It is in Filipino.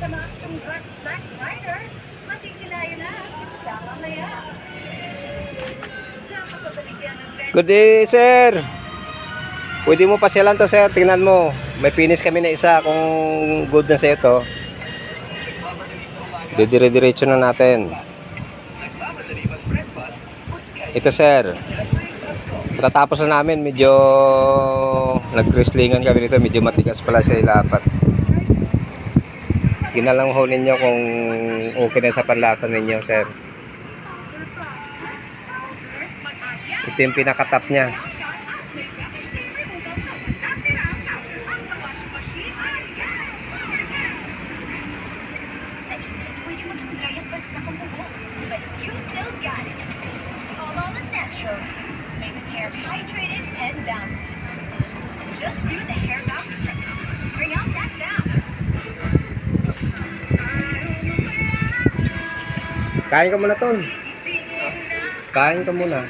sa mga asyong Black Rider, masisilayan na. Mamaya. Sa kapabaligyan ng Good day, sir. Pwede mo pasyalan to, sir. Tingnan mo. May finish kami na isa kung good na sa'yo to. Didire-diretso na natin. Ito, sir. Tatapos na namin. Medyo nag-wrestlingan kami dito. Medyo matigas pala siya ilapat. Tingnan lang ho ninyo kung okay na sa panlasa ninyo, sir. Ito yung pinakatap niya. Pwede maging dry at bagsak ang buhok, but you still got it. Palmolive Naturals makes hair hydrated and bouncy. Just do the hair bounce check. Bring out that bounce. Kain ka muna, Ton. Kain ka muna.